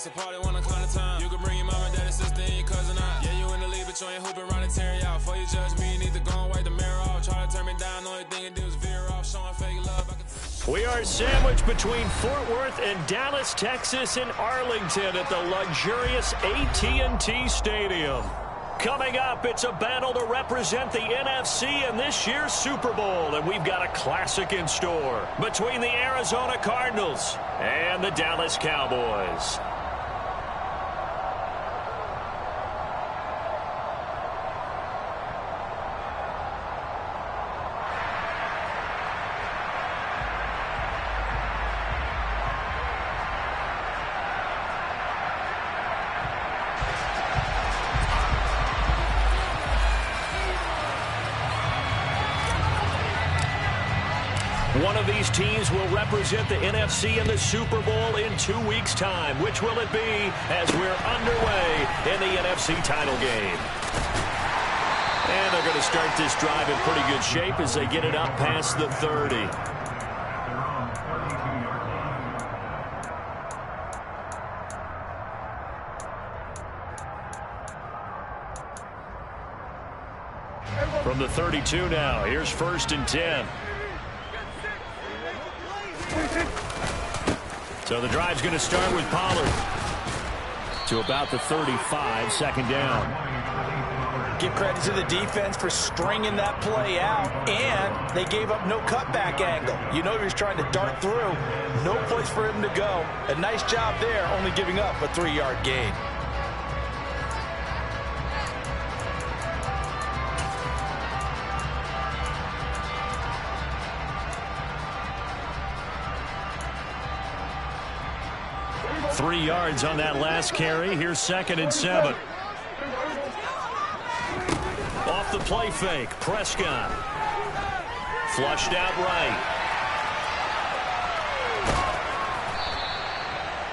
it's a party one o'clock of time. You can bring your mom and daddy, sister, and your cousin out. Yeah, you in the league, but you ain't hooping, running Terry out. Before you judge me, you need to go and wipe the mirror off. Try to turn me down, the only thing you do is veer off. Showing fake love. We are sandwiched between Fort Worth and Dallas, Texas, and Arlington at the luxurious AT&T Stadium. Coming up, it's a battle to represent the NFC in this year's Super Bowl, and we've got a classic in store between the Arizona Cardinals and the Dallas Cowboys. One of these teams will represent the NFC in the Super Bowl in 2 weeks' time. Which will it be as we're underway in the NFC title game? And they're going to start this drive in pretty good shape as they get it up past the 30. From the 32 now, here's 1st and 10. So the drive's going to start with Pollard to about the 35, 2nd down. Give credit to the defense for stringing that play out, and they gave up no cutback angle. You know he was trying to dart through. No place for him to go. A nice job there, only giving up a 3-yard gain. Three yards on that last carry. Here's 2nd and 7. Off the play fake, Prescott. Flushed out right.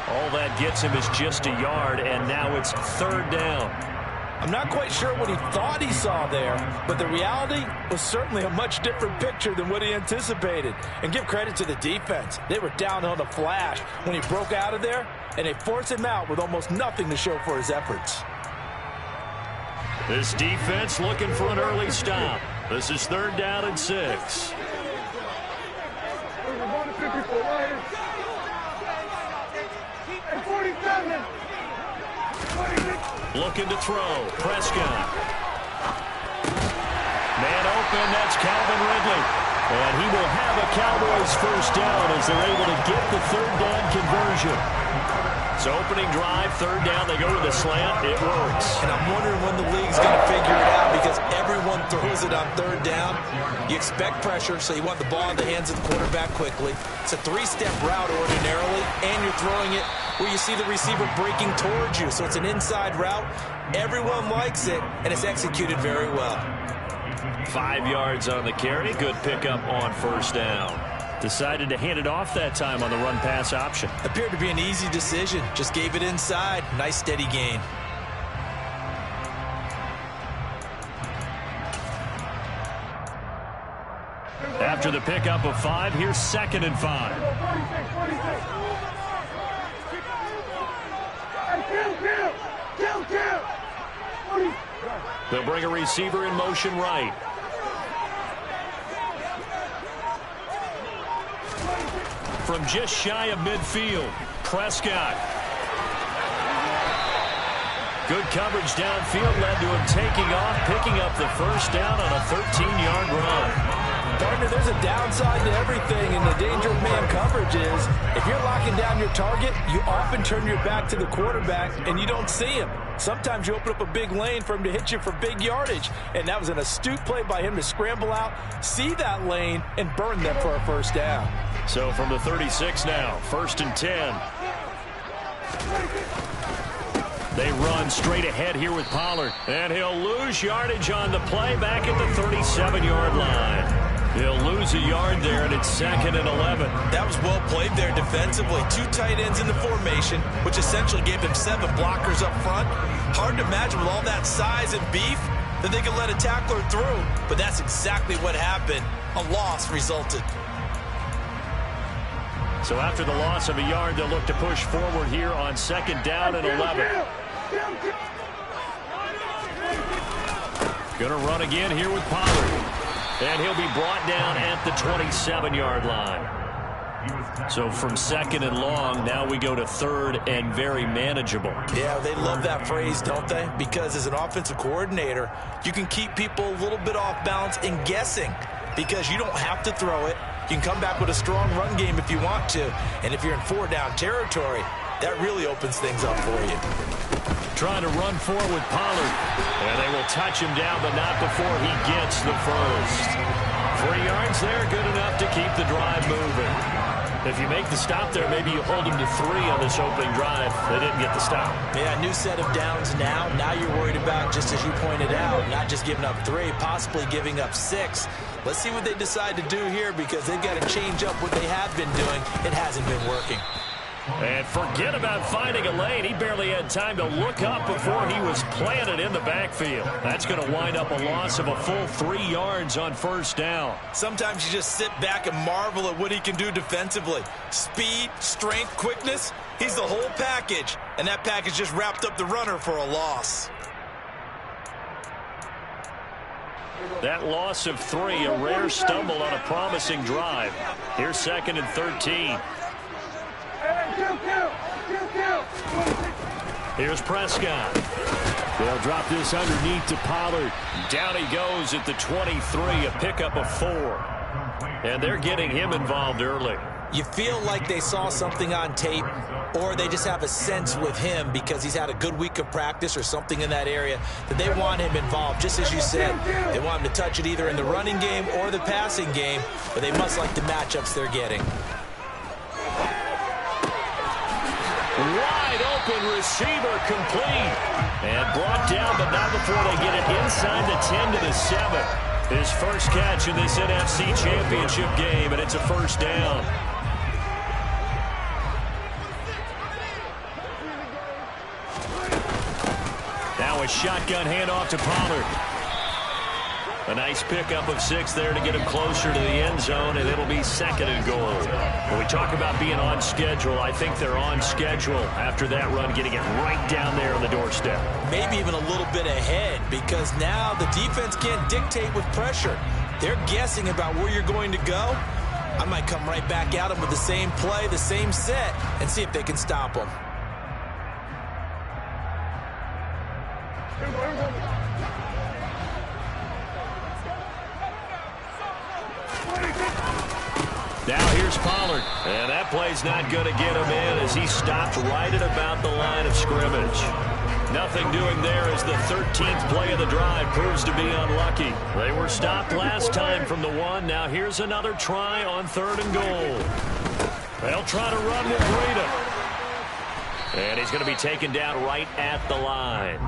All that gets him is just a yard, and now it's 3rd down. I'm not quite sure what he thought he saw there, but the reality was certainly a much different picture than what he anticipated. And give credit to the defense. They were down on the flash when he broke out of there, and they forced him out with almost nothing to show for his efforts. This defense looking for an early stop. This is 3rd down and 6. Looking to throw. Prescott. Man open. That's Calvin Ridley. And he will have a Cowboys 1st down as they're able to get the 3rd down conversion. So opening drive, 3rd down. They go with the slant. It works. And I'm wondering when the league's going to figure it out because everyone throws it on 3rd down. You expect pressure, so you want the ball in the hands of the quarterback quickly. It's a 3-step route ordinarily, and you're throwing it where you see the receiver breaking towards you. So it's an inside route. Everyone likes it, and it's executed very well. 5 yards on the carry. Good pickup on 1st down. Decided to hand it off that time on the run-pass option. Appeared to be an easy decision. Just gave it inside. Nice steady gain. After the pickup of 5, here's 2nd and 5. They'll bring a receiver in motion right. From just shy of midfield, Prescott. Good coverage downfield led to him taking off, picking up the 1st down on a 13-yard run. Partner, there's a downside to everything, and the danger of man coverage is if you're locking down your target, you often turn your back to the quarterback, and you don't see him. Sometimes you open up a big lane for him to hit you for big yardage, and that was an astute play by him to scramble out, see that lane, and burn them for a 1st down. So from the 36 now, 1st and 10. They run straight ahead here with Pollard, and he'll lose yardage on the play back at the 37-yard line. He'll lose a yard there, and it's 2nd and 11. That was well played there defensively. 2 tight ends in the formation, which essentially gave them 7 blockers up front. Hard to imagine with all that size and beef that they could let a tackler through, but that's exactly what happened. A loss resulted. So after the loss of a yard, they'll look to push forward here on 2nd down and 11. Going to run again here with Pollard. And he'll be brought down at the 27-yard line. So from 2nd and long, now we go to 3rd and very manageable. Yeah, they love that phrase, don't they? Because as an offensive coordinator, you can keep people a little bit off balance and guessing because you don't have to throw it. You can come back with a strong run game if you want to. And if you're in 4-down territory, that really opens things up for you. Trying to run forward with Pollard. And they will touch him down, but not before he gets the first. 3 yards there, good enough to keep the drive moving. If you make the stop there, maybe you hold them to 3 on this opening drive. They didn't get the stop. Yeah, new set of downs now. Now you're worried about, just as you pointed out, not just giving up 3, possibly giving up 6. Let's see what they decide to do here because they've got to change up what they have been doing. It hasn't been working. And forget about finding a lane. He barely had time to look up before he was planted in the backfield. That's going to wind up a loss of a full 3 yards on 1st down. Sometimes you just sit back and marvel at what he can do defensively. Speed, strength, quickness. He's the whole package. And that package just wrapped up the runner for a loss. That loss of 3, a rare stumble on a promising drive. Here's 2nd and 13. Here's Prescott. They'll drop this underneath to Pollard. Down he goes at the 23, a pickup of 4. And they're getting him involved early. You feel like they saw something on tape, or they just have a sense with him because he's had a good week of practice or something in that area that they want him involved. Just as you said, they want him to touch it either in the running game or the passing game, but they must like the matchups they're getting. Wide open receiver complete. And brought down, but not before they get it inside the 10 to the 7. His first catch in this NFC Championship game, and it's a 1st down. Now a shotgun handoff to Pollard. A nice pickup of 6 there to get him closer to the end zone, and it'll be 2nd and goal. When we talk about being on schedule, I think they're on schedule after that run, getting it right down there on the doorstep. Maybe even a little bit ahead because now the defense can't dictate with pressure. They're guessing about where you're going to go. I might come right back at them with the same play, the same set, and see if they can stop them. Now here's Pollard. And that play's not going to get him in as he stopped right at about the line of scrimmage. Nothing doing there as the 13th play of the drive proves to be unlucky. They were stopped last time from the 1. Now here's another try on 3rd and goal. They'll try to run with Breida. And he's going to be taken down right at the line.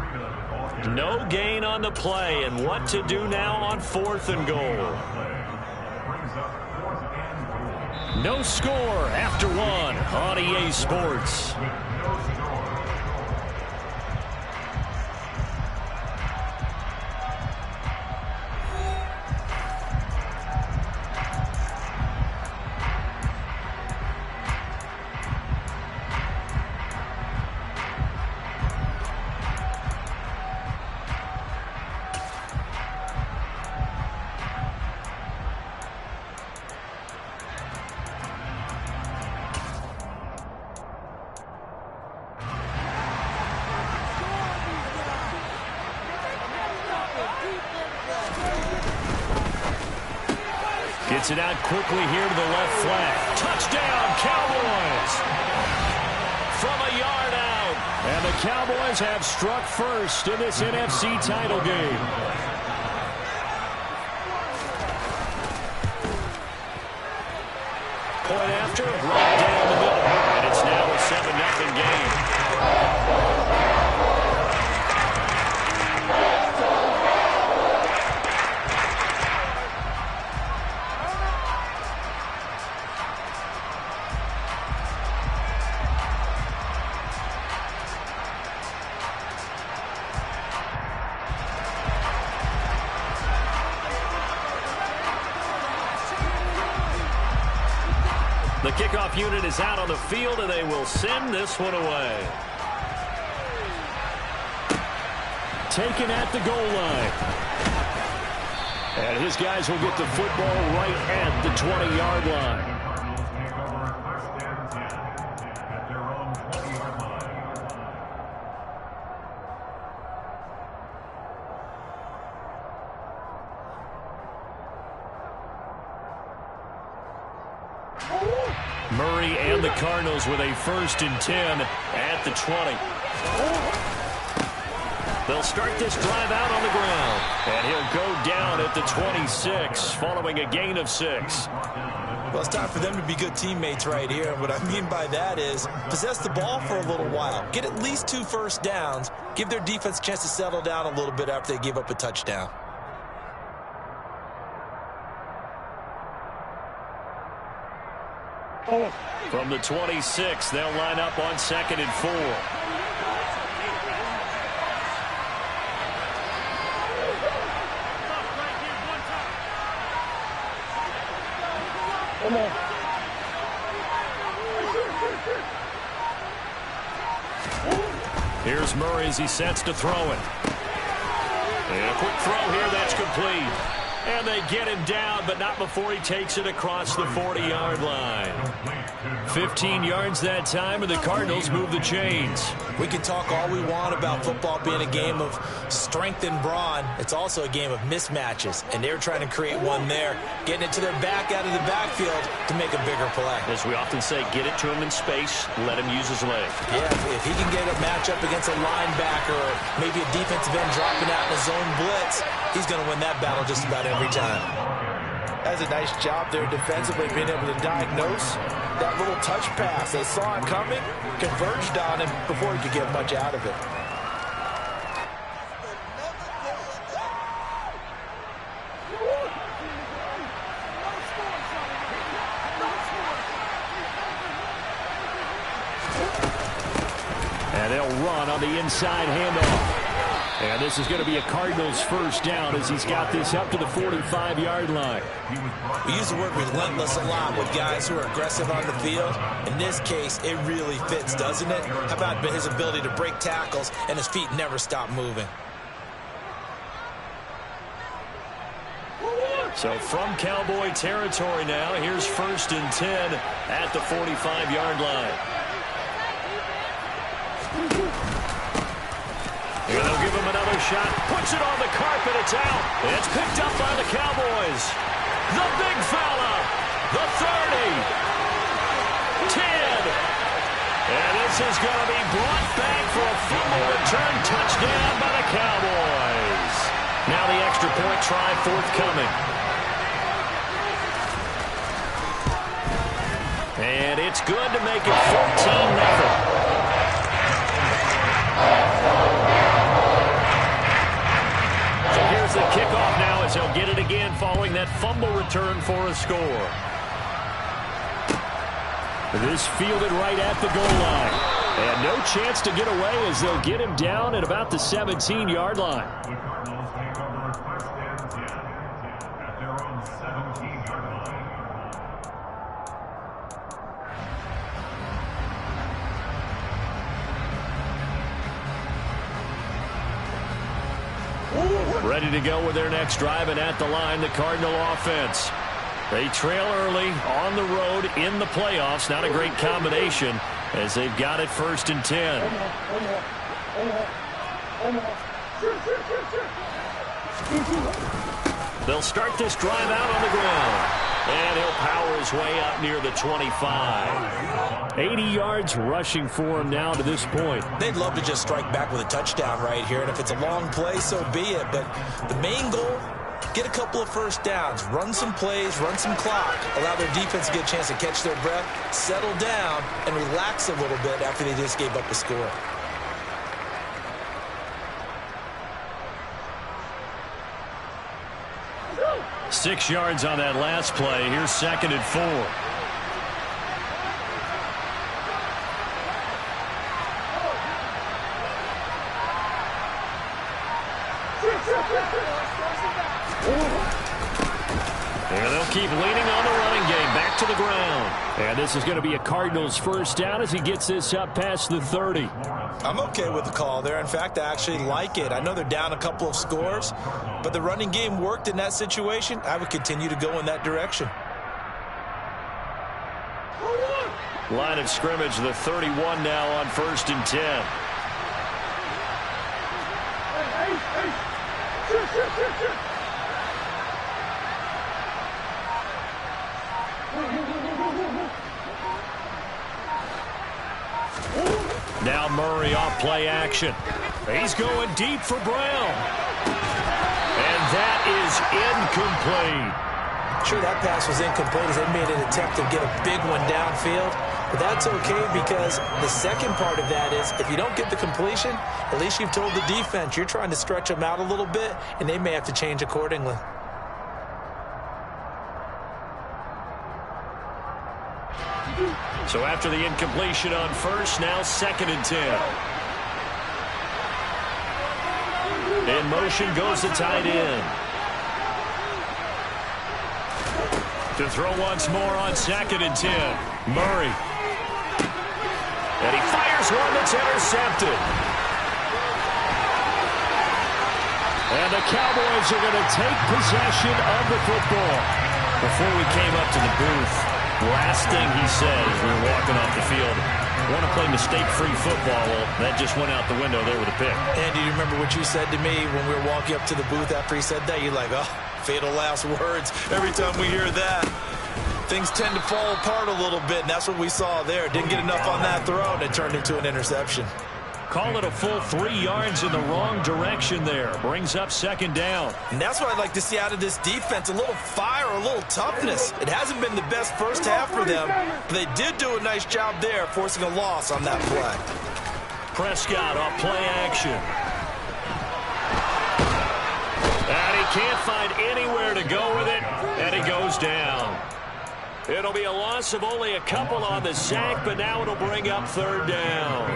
No gain on the play, and what to do now on 4th and goal. No score after 1 on EA Sports. Gets it out quickly here to the left flank. Touchdown, Cowboys! From a yard out. And the Cowboys have struck first in this NFC title game. Point after, right down the middle. And it's now a 7-0 game. The The kickoff unit is out on the field, and they will send this one away. Taken at the goal line. And his guys will get the football right at the 20-yard line. Murray and the Cardinals with a 1st and 10 at the 20. They'll start this drive out on the ground. And he'll go down at the 26 following a gain of 6. Well, it's time for them to be good teammates right here. And what I mean by that is possess the ball for a little while. Get at least 2 first downs. Give their defense a chance to settle down a little bit after they give up a touchdown. From the 26, they'll line up on 2nd and 4. Come on. Here's Murray as he sets to throw it. And a quick throw here, that's complete. And they get him down, but not before he takes it across the 40-yard line. 15 yards that time, and the Cardinals move the chains. We can talk all we want about football being a game of strength and brawn. It's also a game of mismatches, and they're trying to create one there, getting it to their back out of the backfield to make a bigger play. As we often say, get it to him in space, let him use his leg. Yeah, if he can get a matchup against a linebacker or maybe a defensive end dropping out in a zone blitz, he's going to win that battle just about every time. That's a nice job there defensively, being able to diagnose that little touch pass. They saw it coming, converged on him before he could get much out of it. And they'll run on the inside handoff. And this is going to be a Cardinals 1st down as he's got this up to the 45-yard line. We use the word relentless a lot with guys who are aggressive on the field. In this case, it really fits, doesn't it? How about his ability to break tackles and his feet never stop moving? So from Cowboy territory now, here's 1st and 10 at the 45-yard line. Here they'll give him another shot. Puts it on the carpet. It's out. It's picked up by the Cowboys. The big fella. The 30. 10. And this is going to be brought back for a fumble return touchdown by the Cowboys. Now the extra point try forthcoming. And it's good to make it 14-0. Here's the kickoff now as he'll get it again following that fumble return for a score. This fielded right at the goal line. And no chance to get away as they'll get him down at about the 17-yard line. Ready to go with their next drive, and at the line, the Cardinal offense. They trail early on the road in the playoffs. Not a great combination as they've got it 1st and 10. They'll start this drive out on the ground. And he'll power his way up near the 25. 80 yards rushing for him now to this point. They'd love to just strike back with a touchdown right here. And if it's a long play, so be it. But the main goal, get a couple of first downs. Run some plays, run some clock. Allow their defense to get a chance to catch their breath, settle down, and relax a little bit after they just gave up a score. Six yards on that last play. Here's 2nd and 4. And they'll keep leaning on the running game. Back to the ground. And this is going to be a Cardinals first down as he gets this up past the 30. I'm okay with the call there. In fact, I actually like it. I know they're down a couple of scores, but the running game worked in that situation. I would continue to go in that direction. Line of scrimmage, the 31 now on 1st and 10. Now Murray off play action. He's going deep for Brown. And that is incomplete. Sure, that pass was incomplete as they made an attempt to get a big one downfield. But that's okay because the second part of that is if you don't get the completion, at least you've told the defense you're trying to stretch them out a little bit, and they may have to change accordingly. So after the incompletion on first, now 2nd and 10. In motion goes the tight end. To throw once more on 2nd and 10. Murray. And he fires one that's intercepted. And the Cowboys are going to take possession of the football. Before we came up to the booth, last thing he said as we were walking off the field, want to play mistake-free football. Well, that just went out the window there with a pick. And do you remember what you said to me when we were walking up to the booth after he said that? You're like, oh, fatal last words. Every time we hear that, things tend to fall apart a little bit, and that's what we saw there. Didn't get enough on that throw, and it turned into an interception. Call it a full 3 yards in the wrong direction there. Brings up 2nd down. And that's what I'd like to see out of this defense, a little fire, a little toughness. It hasn't been the best first half for them, but they did do a nice job there, forcing a loss on that play. Prescott off play action. And he can't find anywhere to go with it, and he goes down. It'll be a loss of only a couple on the sack, but now it'll bring up 3rd down.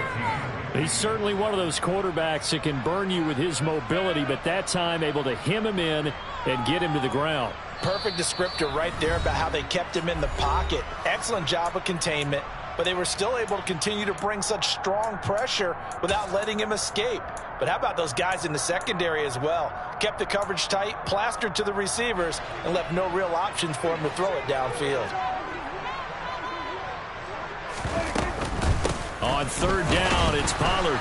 He's certainly one of those quarterbacks that can burn you with his mobility, but that time able to hem him in and get him to the ground. Perfect descriptor right there about how they kept him in the pocket. Excellent job of containment, but they were still able to continue to bring such strong pressure without letting him escape. But how about those guys in the secondary as well? Kept the coverage tight, plastered to the receivers, and left no real options for him to throw it downfield. On 3rd down, it's Pollard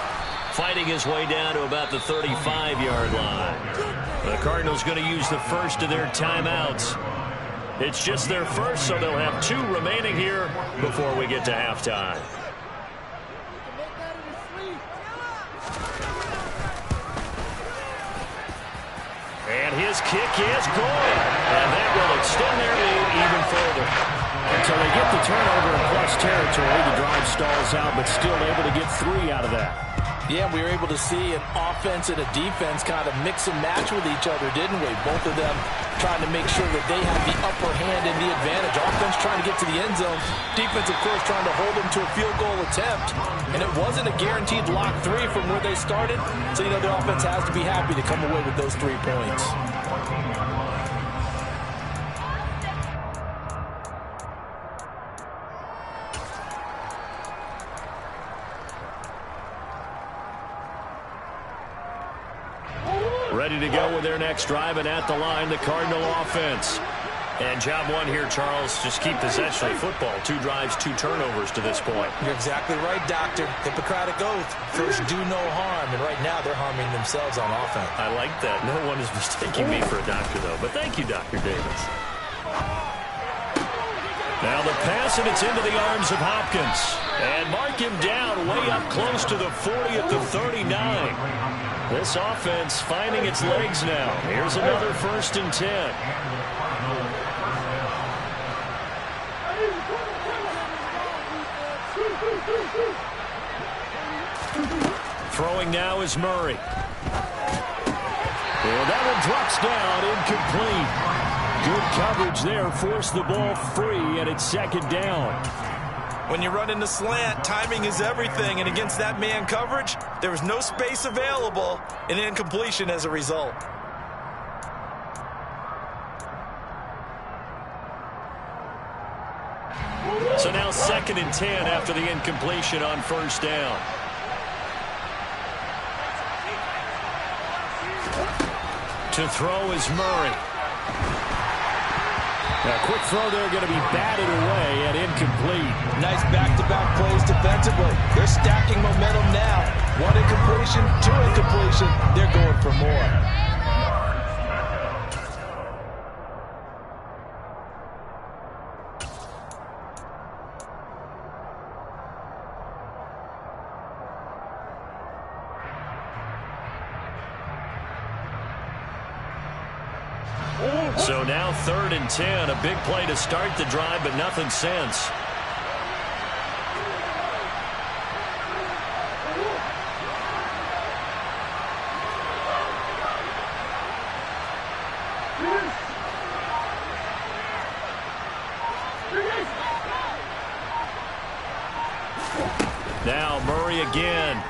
fighting his way down to about the 35-yard line. The Cardinals going to use the first of their timeouts. It's just their first, so they'll have 2 remaining here before we get to halftime. And his kick is good. And that will extend their lead even further. Until they get the turnover in plus territory, the drive stalls out, but still able to get 3 out of that. Yeah, we were able to see an offense and a defense kind of mix and match with each other, didn't we? Both of them trying to make sure that they have the upper hand and the advantage. Offense trying to get to the end zone. Defense, of course, trying to hold them to a field goal attempt. And it wasn't a guaranteed lock 3 from where they started. So, you know, the offense has to be happy to come away with those 3 points. Ready to go with their next drive, and at the line, the Cardinal offense. And job one here, Charles, just keep possession of football. 2 drives, 2 turnovers to this point. You're exactly right, Doctor. Hippocratic oath. First, do no harm. And right now, they're harming themselves on offense. I like that. No one is mistaking me for a doctor, though. But thank you, Dr. Davis. Now the pass, and it's into the arms of Hopkins. And mark him down way up close to the 40 at the 39. This offense finding its legs now. Here's another 1st and 10. Throwing now is Murray. And that one drops down, incomplete. Good coverage there, forced the ball free, and it's 2nd down. When you run in the slant, timing is everything, and against that man coverage, there was no space available, and incompletion as a result. So now 2nd and 10 after the incompletion on first down. To throw is Murray. A quick throw there going to be batted away and incomplete. Nice back-to-back plays defensively. They're stacking momentum now. 1 incompletion, 2 incompletion. They're going for more. So now 3rd and 10. A big play to start the drive, but nothing since. Now Murray again.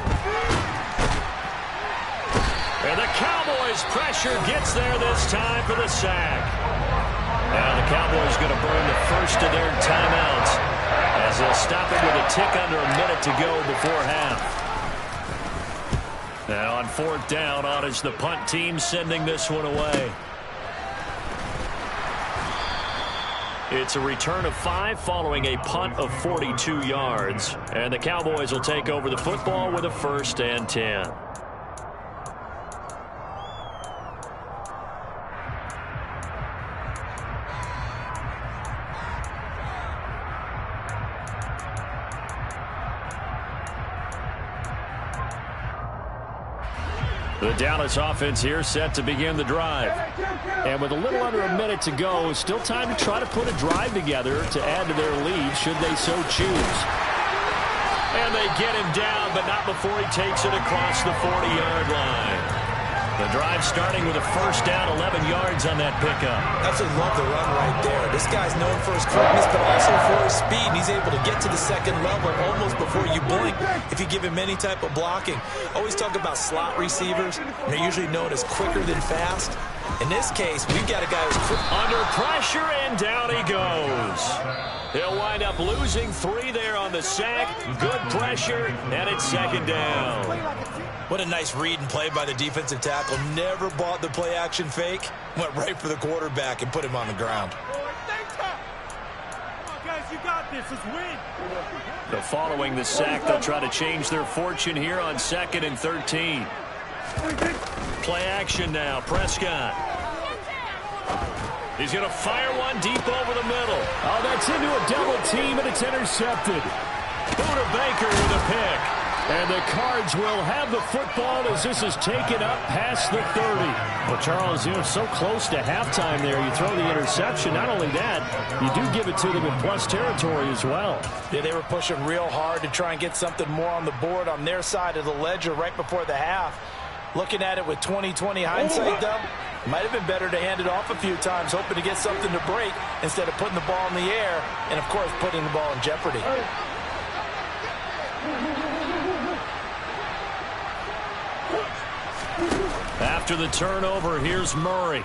And the Cowboys pressure gets there this time for the sack. Now the Cowboys going to burn the first of their timeouts as they'll stop it with a tick under a minute to go before half. Now on 4th down, on is the punt team sending this one away. It's a return of 5 following a punt of 42 yards. And the Cowboys will take over the football with a 1st and 10. The Dallas offense here set to begin the drive. And with a little under a minute to go, still time to try to put a drive together to add to their lead should they so choose. And they get him down, but not before he takes it across the 40-yard line. The drive starting with a 1st down, 11 yards on that pickup. Absolutely love the run right there. This guy's known for his quickness, but also for his speed. And he's able to get to the 2nd level almost before you blink if you give him any type of blocking. Always talk about slot receivers. They're usually known as quicker than fast. In this case, we've got a guy who's quick. Under pressure, and down he goes. He'll wind up losing 3 there on the sack. Good pressure, and it's 2nd down. What a nice read and play by the defensive tackle. Never bought the play-action fake. Went right for the quarterback and put him on the ground. Come on, guys, you got this. Let's win. The following the sack, they'll try to change their fortune here on 2nd and 13. Play action now. Prescott. He's going to fire one deep over the middle. Oh, that's into a double team, and it's intercepted. Buda Baker with a pick. And the Cards will have the football as this is taken up past the 30. Well, Charles, so close to halftime there. You throw the interception. Not only that, you do give it to them in plus territory as well. Yeah, they were pushing real hard to try and get something more on the board on their side of the ledger right before the half. Looking at it with 20/20 hindsight, though, might have been better to hand it off a few times, hoping to get something to break instead of putting the ball in the air and, of course, putting the ball in jeopardy. After the turnover, here's Murray.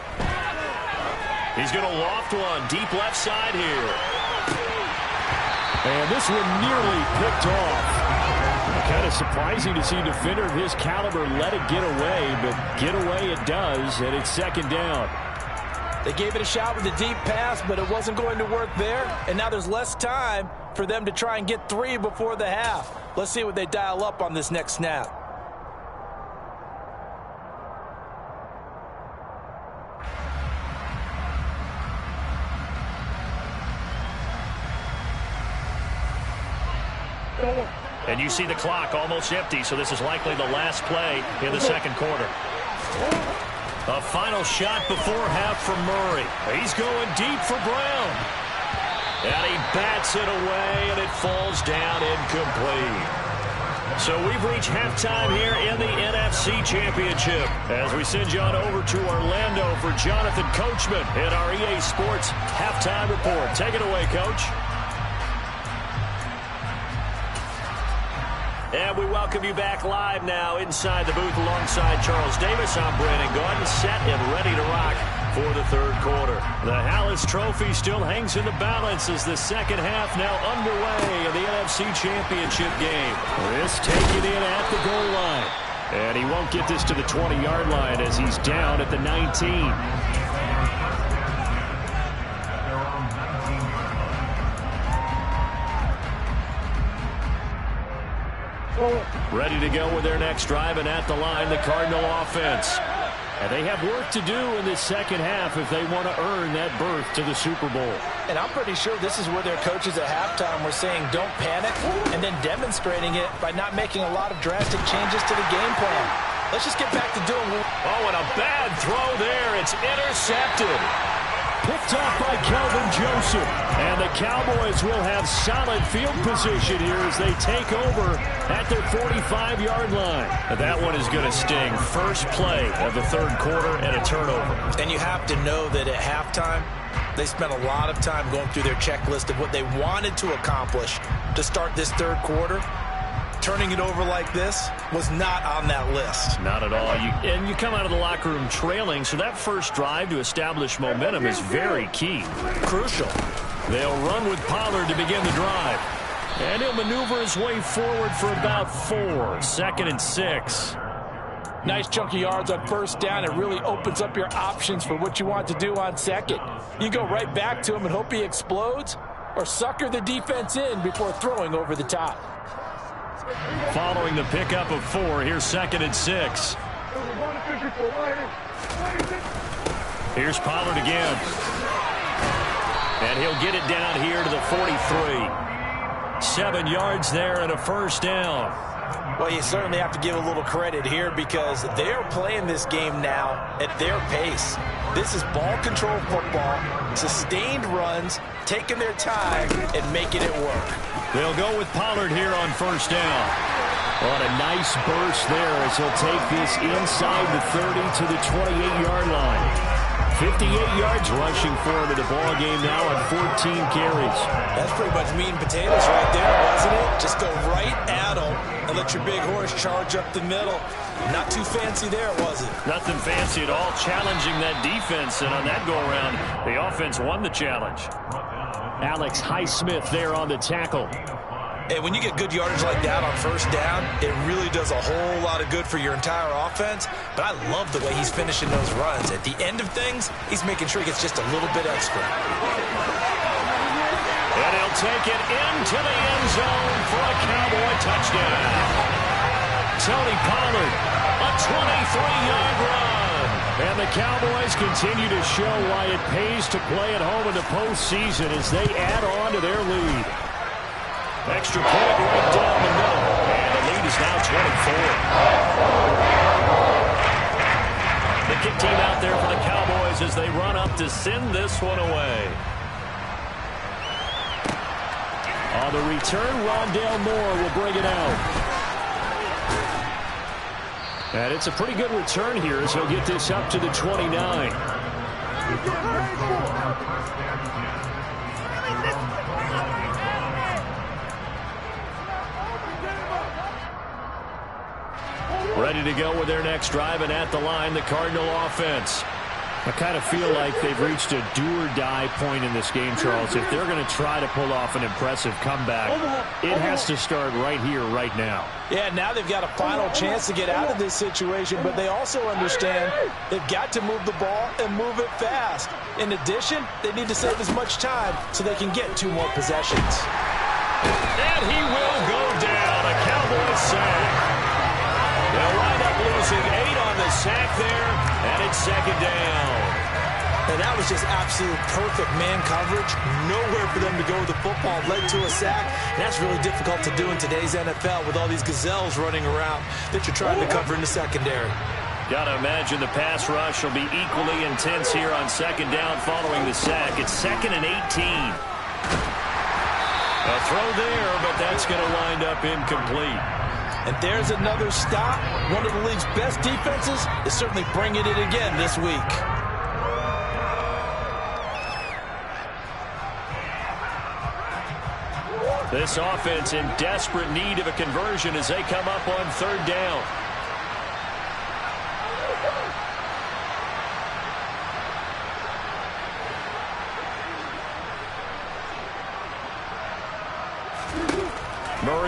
He's going to loft one deep left side here. And this one nearly picked off. Kind of surprising to see a defender of his caliber let it get away, but get away it does, and it's 2nd down. They gave it a shot with a deep pass, but it wasn't going to work there, and now there's less time for them to try and get 3 before the half. Let's see what they dial up on this next snap. And you see the clock almost empty, so this is likely the last play in the 2nd quarter. A final shot before half from Murray. He's going deep for Brown. And he bats it away, and it falls down incomplete. So we've reached halftime here in the NFC Championship as we send you on over to Orlando for Jonathan Coachman in our EA Sports Halftime Report. Take it away, Coach. And we welcome you back live now inside the booth alongside Charles Davis. I'm Brandon Gordon, set and ready to rock for the third quarter. The Hallis Trophy still hangs in the balance as the second half now underway of the NFC Championship game. This taken in at the goal line. And he won't get this to the 20-yard line as he's down at the 19. Ready to go with their next drive, and at the line, the Cardinal offense. And they have work to do in this second half if they want to earn that berth to the Super Bowl. And I'm pretty sure this is where their coaches at halftime were saying don't panic, and then demonstrating it by not making a lot of drastic changes to the game plan. Let's just get back to doing. Oh, and a bad throw there. It's intercepted. Picked off by Kelvin Joseph. And the Cowboys will have solid field position here as they take over at their 45-yard line. That one is going to sting. First play of the third quarter and a turnover. And you have to know that at halftime, they spent a lot of time going through their checklist of what they wanted to accomplish to start this third quarter. Turning it over like this was not on that list. Not at all. You come out of the locker room trailing, so that first drive to establish momentum is very key. Crucial. They'll run with Pollard to begin the drive. And he'll maneuver his way forward for about 4. Second and 6. Nice chunk of yards on first down. It really opens up your options for what you want to do on second. You go right back to him and hope he explodes, or sucker the defense in before throwing over the top. Following the pickup of 4, here's second and 6. Here's Pollard again. And he'll get it down here to the 43. 7 yards there and a first down. Well, you certainly have to give a little credit here because they're playing this game now at their pace. This is ball control football, sustained runs, taking their time and making it work. They'll go with Pollard here on first down. On a nice burst there as he'll take this inside the 30 to the 28-yard line. 58 yards rushing for him in the ball game now on 14 carries. That's pretty much meat and potatoes right there, wasn't it? Just go right at them and let your big horse charge up the middle. Not too fancy there, was it? Nothing fancy at all, challenging that defense, and on that go-around, the offense won the challenge. Alex Highsmith there on the tackle. And when you get good yardage like that on first down, it really does a whole lot of good for your entire offense. But I love the way he's finishing those runs. At the end of things, he's making sure he gets just a little bit extra. And he'll take it into the end zone for a Cowboy touchdown. Tony Pollard, a 23-yard run. And the Cowboys continue to show why it pays to play at home in the postseason as they add on to their lead. Extra point right down the middle. And the lead is now 24. The kick team out there for the Cowboys as they run up to send this one away. On the return, Rondale Moore will bring it out. And it's a pretty good return here as he'll get this up to the 29. Ready to go with their next drive, and at the line, the Cardinal offense. I kind of feel like they've reached a do-or-die point in this game, Charles. If they're going to try to pull off an impressive comeback, it has to start right here, right now. Yeah, now they've got a final chance to get out of this situation, but they also understand they've got to move the ball and move it fast. In addition, they need to save as much time so they can get 2 more possessions. And he will go down, a Cowboys sack. They'll wind up losing 8 on the sack there, and it's second down. And that was just absolute perfect man coverage. Nowhere for them to go with the football. Led to a sack. And that's really difficult to do in today's NFL with all these gazelles running around that you're trying to cover in the secondary. Got to imagine the pass rush will be equally intense here on second down following the sack. It's second and 18. A throw there, but that's going to wind up incomplete. And there's another stop. One of the league's best defenses is certainly bringing it again this week. This offense in desperate need of a conversion as they come up on third down.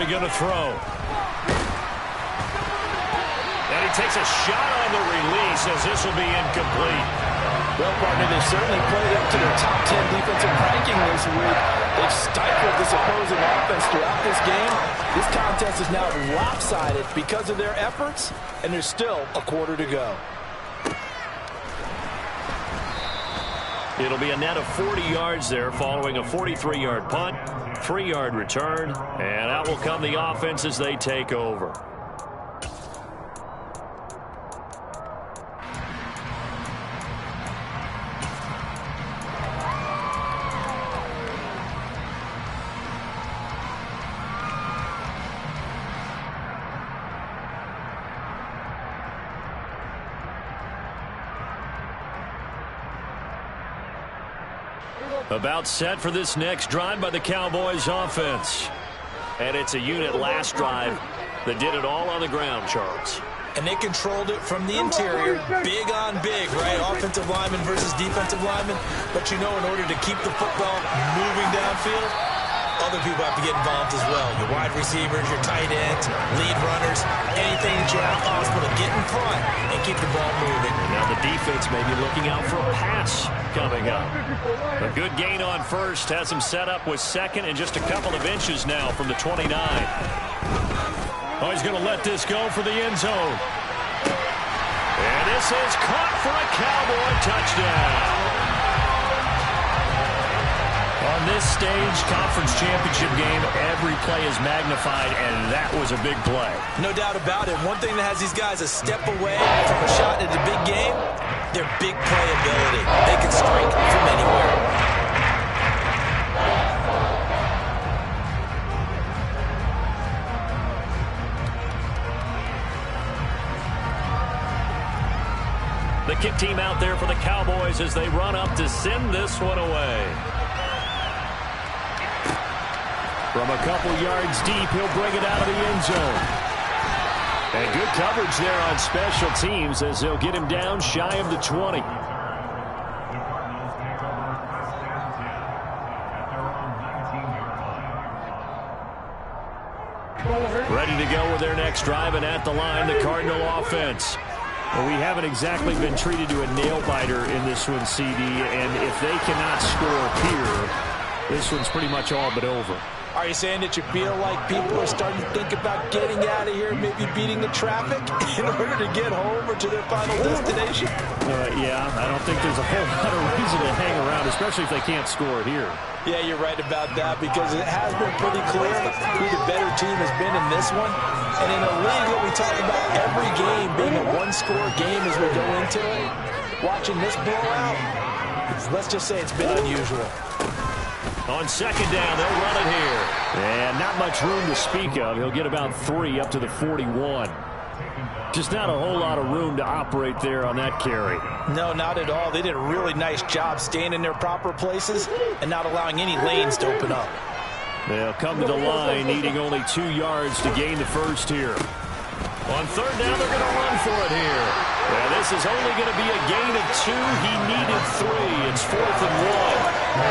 Murray going to throw. And he takes a shot on the release as this will be incomplete. Well, partner, they certainly played up to their top 10 defensive ranking this week. They've stifled this opposing offense throughout this game. This contest is now lopsided because of their efforts, and there's still a quarter to go. It'll be a net of 40 yards there following a 43-yard punt, 3-yard return, and out will come the offense as they take over. About set for this next drive by the Cowboys offense. And it's a unit last drive that did it all on the ground, Charles. And they controlled it from the interior, big on big, right? Offensive lineman versus defensive lineman. But you know, in order to keep the football moving downfield, other people have to get involved as well. Your wide receivers, your tight ends, lead runners, anything that you have possible to get in front and keep the ball moving. Now the defense may be looking out for a pass coming up. A good gain on first has him set up with second and just a couple of inches now from the 29. Oh, he's going to let this go for the end zone. And this is caught for a Cowboy touchdown. On this stage, conference championship game, every play is magnified, and that was a big play. No doubt about it. One thing that has these guys a step away from a shot at the big game, their big play ability. They can strike from anywhere. The kick team out there for the Cowboys as they run up to send this one away. From a couple yards deep, he'll bring it out of the end zone. And good coverage there on special teams as they'll get him down shy of the 20. Ready to go with their next drive, and at the line, the Cardinal offense. Well, we haven't exactly been treated to a nail-biter in this one, CD, and if they cannot score here, this one's pretty much all but over. Are you saying that you feel like people are starting to think about getting out of here, maybe beating the traffic in order to get home or to their final destination? Yeah, I don't think there's a whole lot of reason to hang around, especially if they can't score it here. Yeah, you're right about that because it has been pretty clear who the better team has been in this one. And in a league that we talk about every game being a one-score game as we go into it, watching this blowout, let's just say it's been unusual. On second down, they'll run it here. And not much room to speak of. He'll get about 3 up to the 41. Just not a whole lot of room to operate there on that carry. No, not at all. They did a really nice job staying in their proper places and not allowing any lanes to open up. They'll come to the line, needing only 2 yards to gain the first here. On third down, they're going to run for it here. Yeah, this is only going to be a gain of 2. He needed 3. It's 4th and 1.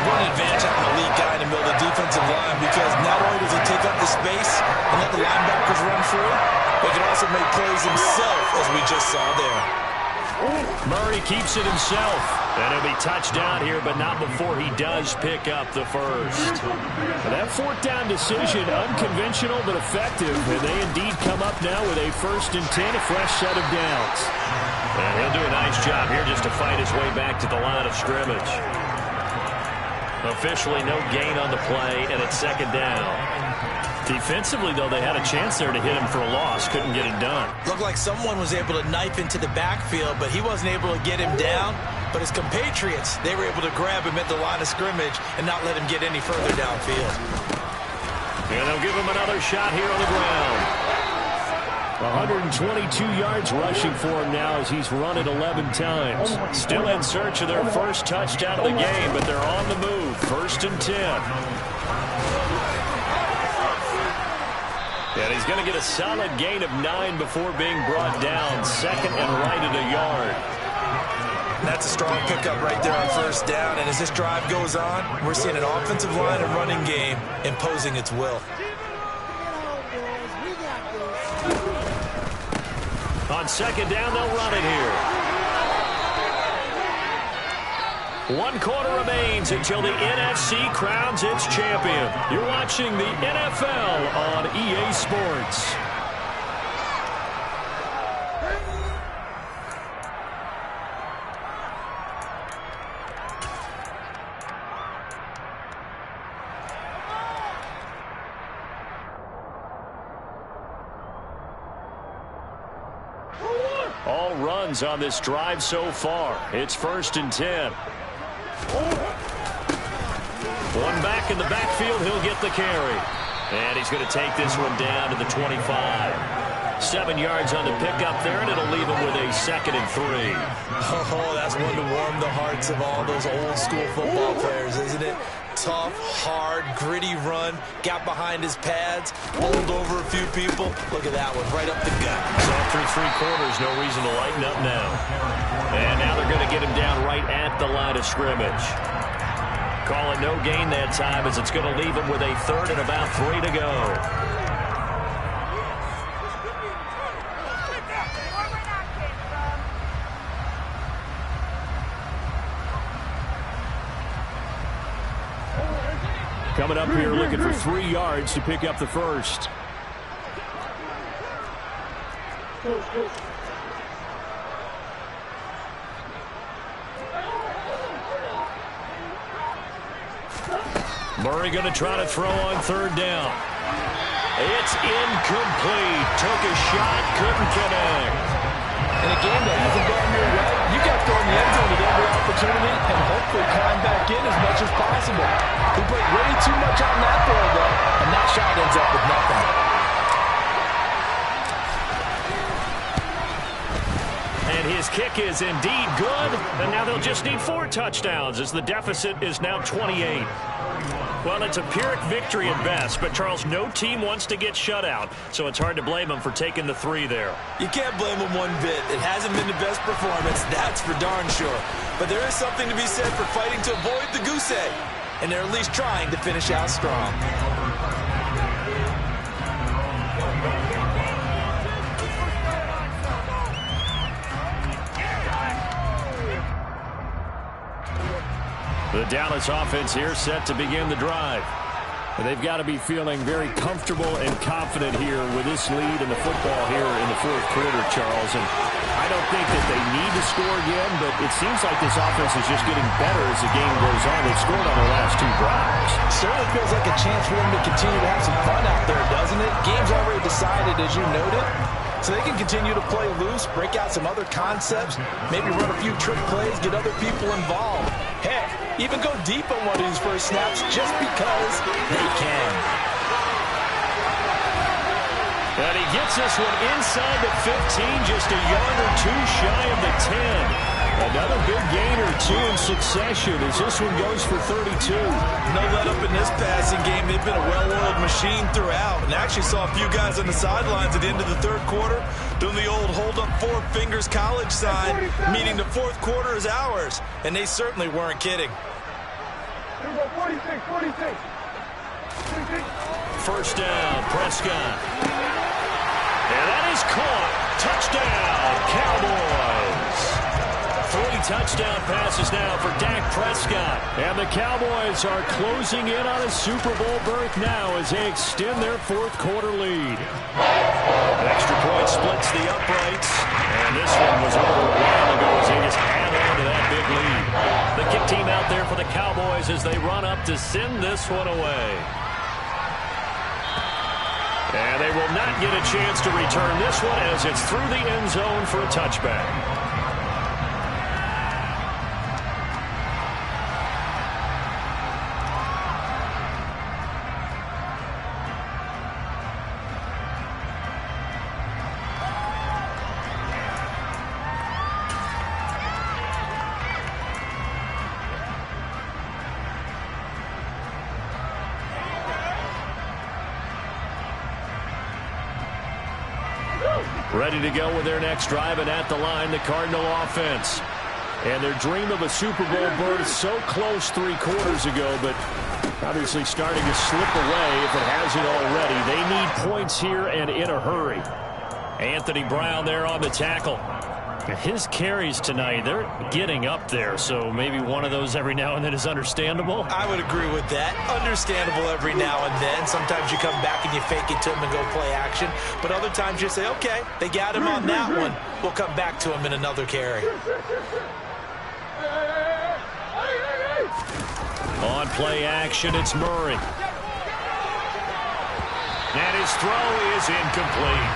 What an advantage having a lead guy in the middle of the defensive line because not only does he take up the space and let the linebackers run free, but he can also make plays himself, as we just saw there. Murray keeps it himself. And he'll be touched down here, but not before he does pick up the first. That fourth down decision, unconventional but effective. And they indeed come up now with a 1st and 10, a fresh set of downs. And he'll do a nice job here just to fight his way back to the line of scrimmage. Officially no gain on the play, and it's second down. Defensively, though, they had a chance there to hit him for a loss. Couldn't get it done. Looked like someone was able to knife into the backfield, but he wasn't able to get him down. But his compatriots, they were able to grab him at the line of scrimmage and not let him get any further downfield. And they'll give him another shot here on the ground. 122 yards rushing for him now as he's run it 11 times. Still in search of their first touchdown of the game, but they're on the move. 1st and 10. And he's going to get a solid gain of 9 before being brought down. 2nd and right at a yard. That's a strong pickup right there on 1st down. And as this drive goes on, we're seeing an offensive line and running game imposing its will. On second down, they'll run it here. 1 quarter remains until the NFC crowns its champion. You're watching the NFL on EA Sports. All runs on this drive so far. It's 1st and 10. One back in the backfield. He'll get the carry. And he's going to take this one down to the 25. 7 yards on the pickup there, and it'll leave him with a 2nd and 3. Oh, that's one to warm the hearts of all those old school football players, isn't it? Tough, hard, gritty run. Got behind his pads, bowled over a few people. Look at that one, right up the gut. So through 3 quarters, no reason to lighten up now. And now they're going to get him down right at the line of scrimmage. Call it no gain that time, as it's going to leave him with a 3rd and about 3 to go. Coming up here looking for 3 yards to pick up the first. Murray going to try to throw on 3rd down. It's incomplete. Took a shot, couldn't connect. In a game that hasn't gone your way, you got to throw in the end zone at every opportunity and hopefully climb back in as much as possible. He put way too much on that throw, though, and that shot ends up with nothing. And his kick is indeed good, and now they'll just need 4 touchdowns as the deficit is now 28. Well, it's a Pyrrhic victory at best, but, Charles, no team wants to get shut out, so it's hard to blame them for taking the 3 there. You can't blame them one bit. It hasn't been the best performance, that's for darn sure. But there is something to be said for fighting to avoid the goose egg, and they're at least trying to finish out strong. The Dallas offense here set to begin the drive. They've got to be feeling very comfortable and confident here with this lead in the football here in the 4th quarter, Charles. And I don't think that they need to score again, but it seems like this offense is just getting better as the game goes on. They've scored on their last 2 drives. Certainly feels like a chance for them to continue to have some fun out there, doesn't it? Game's already decided, as you noted. So they can continue to play loose, break out some other concepts, maybe run a few trick plays, get other people involved. Heck, even go deep on one of these first snaps just because they can. And he gets this one inside the 15, just a yard or 2 shy of the 10. Another big gain or 2 in succession as this one goes for 32. No let up in this passing game. They've been a well-oiled machine throughout. And actually saw a few guys on the sidelines at the end of the 3rd quarter doing the old hold up 4 fingers college sign, meaning the 4th quarter is ours. And they certainly weren't kidding. 46. 1st down, Prescott. And that is caught. Touchdown, Cowboys. 3 touchdown passes now for Dak Prescott. And the Cowboys are closing in on a Super Bowl berth now as they extend their 4th quarter lead. Extra point splits the uprights. And this one was over a while ago as they just add on to that big lead. The kick team out there for the Cowboys as they run up to send this one away. And they will not get a chance to return this one as it's through the end zone for a touchback. Ready to go with their next drive, and at the line, the Cardinal offense. And their dream of a Super Bowl berth so close 3 quarters ago, but obviously starting to slip away if it hasn't already. They need points here and in a hurry. Anthony Brown there on the tackle. His carries tonight, they're getting up there, so maybe one of those every now and then is understandable. I would agree with that. Understandable every now and then. Sometimes you come back and you fake it to him and go play action. But other times you say, okay, they got him on that one. We'll come back to him in another carry. On play action, it's Murray. And his throw is incomplete.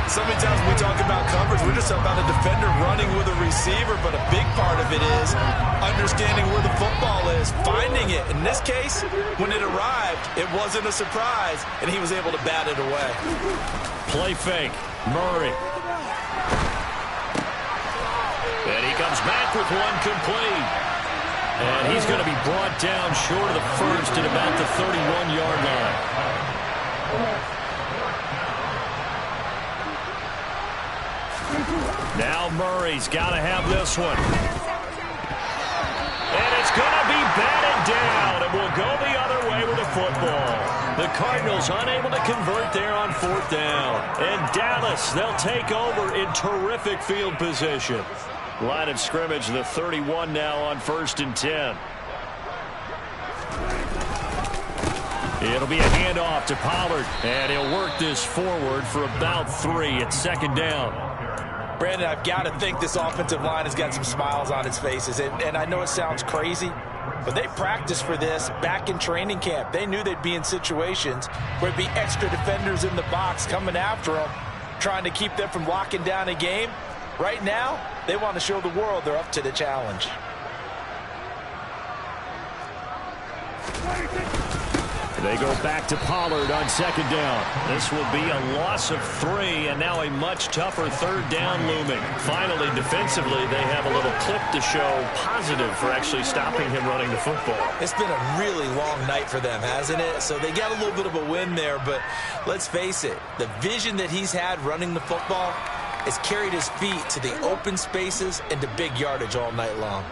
So many times when we talk about coverage, we're just about a defender running with a receiver, but a big part of it is understanding where the football is, finding it. In this case, when it arrived, it wasn't a surprise, and he was able to bat it away. Play fake, Murray. And he comes back with one complete. And he's going to be brought down short of the first at about the 31-yard line. Now Murray's got to have this one. And it's going to be batted down, and we'll go the other way with the football. The Cardinals unable to convert there on 4th down. And Dallas, they'll take over in terrific field position. Line of scrimmage, the 31 now on 1st and 10. It'll be a handoff to Pollard, and he'll work this forward for about 3 at 2nd down. Brandon, I've got to think this offensive line has got some smiles on its faces. And I know it sounds crazy, but they practiced for this back in training camp. They knew they'd be in situations where there'd be extra defenders in the box coming after them, trying to keep them from locking down a game. Right now, they want to show the world they're up to the challenge. They go back to Pollard on 2nd down. This will be a loss of 3, and now a much tougher 3rd down looming. Finally, defensively, they have a little clip to show positive for actually stopping him running the football. It's been a really long night for them, hasn't it? So they got a little bit of a win there, but let's face it, the vision that he's had running the football has carried his feet to the open spaces and to big yardage all night long.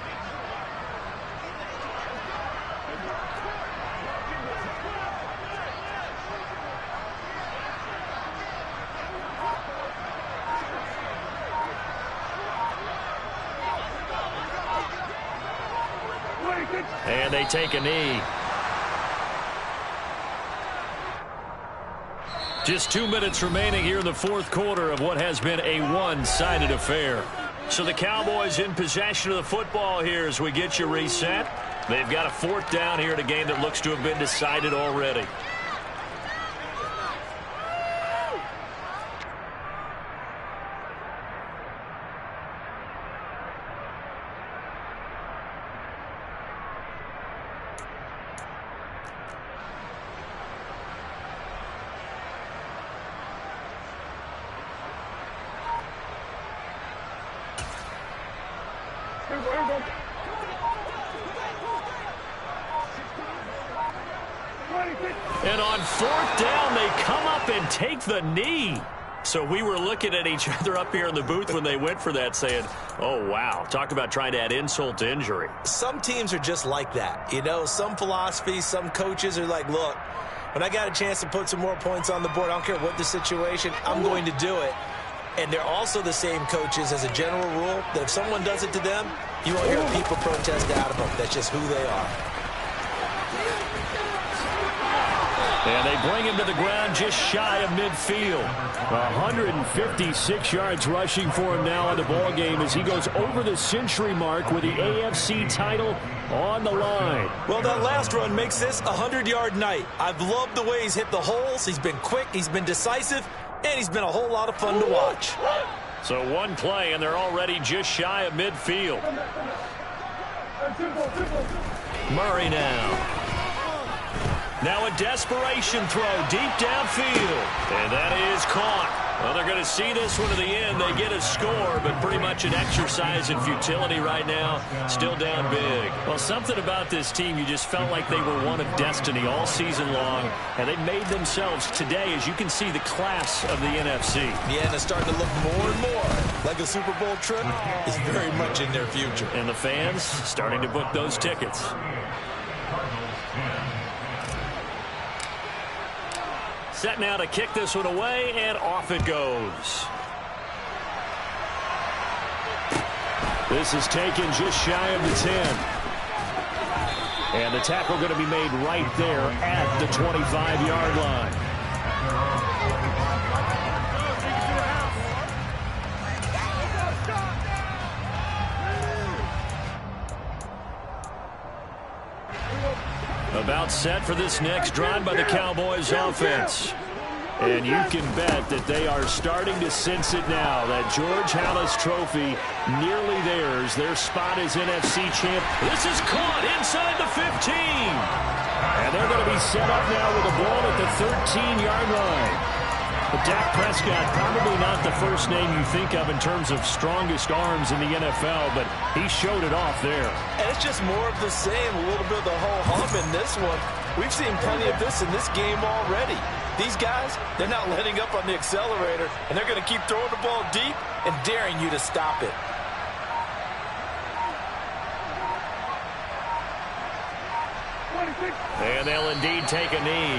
And they take a knee. Just 2 minutes remaining here in the 4th quarter of what has been a one-sided affair. So the Cowboys in possession of the football here as we get you reset. They've got a 4th down here in a game that looks to have been decided already. And on 4th down, they come up and take the knee. So we were looking at each other up here in the booth when they went for that saying, oh, wow, talk about trying to add insult to injury. Some teams are just like that. You know, some philosophies, some coaches are like, look, when I got a chance to put some more points on the board, I don't care what the situation, I'm going to do it. And they're also the same coaches as a general rule that if someone does it to them, you won't hear people protest out of them. That's just who they are. And they bring him to the ground just shy of midfield. 156 yards rushing for him now in the ball game as he goes over the century mark with the AFC title on the line. Well, that last run makes this a 100-yard night. I've loved the way he's hit the holes. He's been quick, he's been decisive, and he's been a whole lot of fun to watch. So one play, and they're already just shy of midfield. Murray now. Now a desperation throw deep downfield. And that is caught. Well, they're going to see this one to the end. They get a score, but pretty much an exercise in futility right now. Still down big. Well, something about this team, you just felt like they were one of destiny all season long. And they made themselves today, as you can see, the class of the NFC. Yeah, and it's starting to look more and more like a Super Bowl trip is very much in their future. And the fans starting to book those tickets. Set now to kick this one away, and off it goes. This is taken just shy of the 10. And the tackle going to be made right there at the 25-yard line. About set for this next drive by the Cowboys offense. And you can bet that they are starting to sense it now. That George Halas trophy nearly theirs. Their spot is NFC champ. This is caught inside the 15. And they're going to be set up now with the ball at the 13-yard line. But Dak Prescott, probably not the first name you think of in terms of strongest arms in the NFL, but he showed it off there. And it's just more of the same, a little bit of the whole hum in this one. We've seen plenty of this in this game already. These guys, they're not letting up on the accelerator, and they're going to keep throwing the ball deep and daring you to stop it. And they'll indeed take a knee.